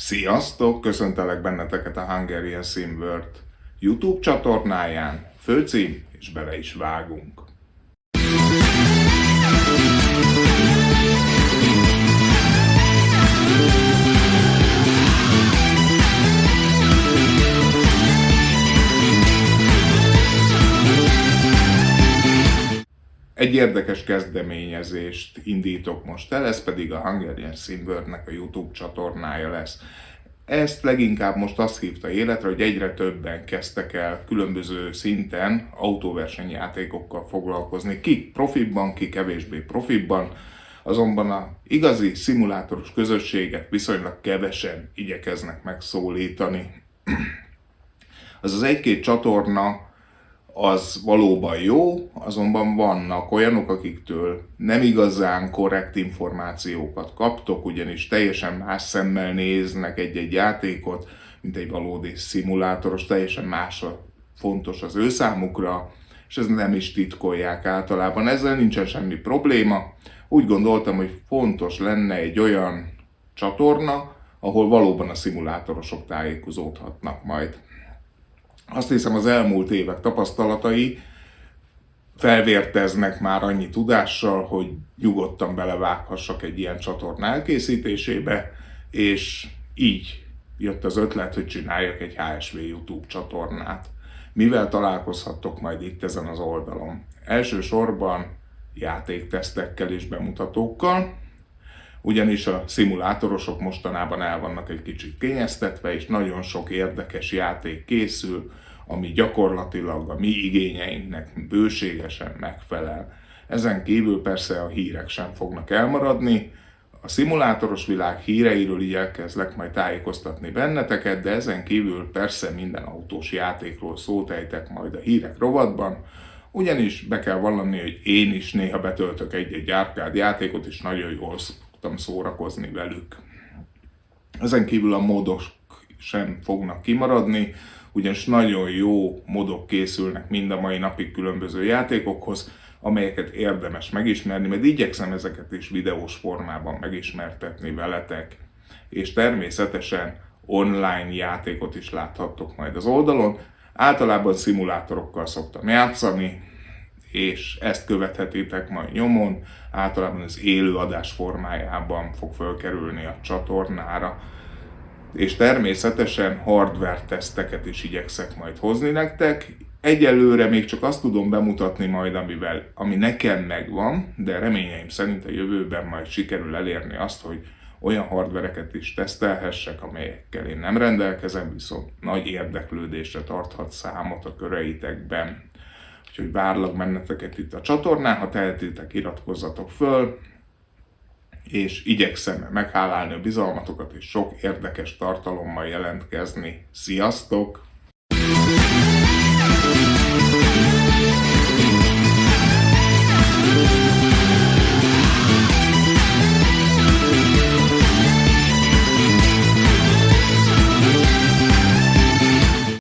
Sziasztok! Köszöntelek benneteket a Hungarian Sim World YouTube csatornáján. Főcím, és bele is vágunk. Egy érdekes kezdeményezést indítok most el, ez pedig a Hungarian Sim World-nek a YouTube csatornája lesz. Ezt leginkább most azt hívta életre, hogy egyre többen kezdtek el különböző szinten autóversenyjátékokkal foglalkozni. Ki profibban, ki kevésbé profibban, azonban a igazi szimulátoros közösséget viszonylag kevesen igyekeznek megszólítani. Az egy-két csatorna az valóban jó, azonban vannak olyanok, akiktől nem igazán korrekt információkat kaptok, ugyanis teljesen más szemmel néznek egy-egy játékot, mint egy valódi szimulátoros, teljesen más fontos az ő számukra, és ezt nem is titkolják általában. Ezzel nincsen semmi probléma. Úgy gondoltam, hogy fontos lenne egy olyan csatorna, ahol valóban a szimulátorosok tájékozódhatnak majd. Azt hiszem, az elmúlt évek tapasztalatai felvérteznek már annyi tudással, hogy nyugodtan belevághassak egy ilyen csatorna elkészítésébe, és így jött az ötlet, hogy csináljak egy HSV YouTube csatornát. Mivel találkozhattok majd itt ezen az oldalon? Elsősorban játéktesztekkel és bemutatókkal, ugyanis a szimulátorosok mostanában el vannak egy kicsit kényeztetve, és nagyon sok érdekes játék készül, ami gyakorlatilag a mi igényeinknek bőségesen megfelel. Ezen kívül persze a hírek sem fognak elmaradni. A szimulátoros világ híreiről igyekezlek majd tájékoztatni benneteket, de ezen kívül persze minden autós játékról szót ejtek majd a hírek rovatban, ugyanis be kell vallani, hogy én is néha betöltök egy-egy árkád játékot, és nagyon jól szoktam szórakozni velük. Ezen kívül a módok sem fognak kimaradni, ugyanis nagyon jó modok készülnek mind a mai napig különböző játékokhoz, amelyeket érdemes megismerni, mert igyekszem ezeket is videós formában megismertetni veletek, és természetesen online játékot is láthattok majd az oldalon. Általában szimulátorokkal szoktam játszani, és ezt követhetitek majd nyomon, általában az élő adás formájában fog felkerülni a csatornára. És természetesen hardware teszteket is igyekszek majd hozni nektek. Egyelőre még csak azt tudom bemutatni majd, ami nekem megvan, de reményeim szerint a jövőben majd sikerül elérni azt, hogy olyan hardvereket is tesztelhessek, amelyekkel én nem rendelkezem, viszont nagy érdeklődésre tarthat számot a köreitekben. Úgyhogy várlak benneteket itt a csatornán, ha tehetitek, iratkozzatok föl, és igyekszem meghálálni a bizalmatokat, és sok érdekes tartalommal jelentkezni. Sziasztok!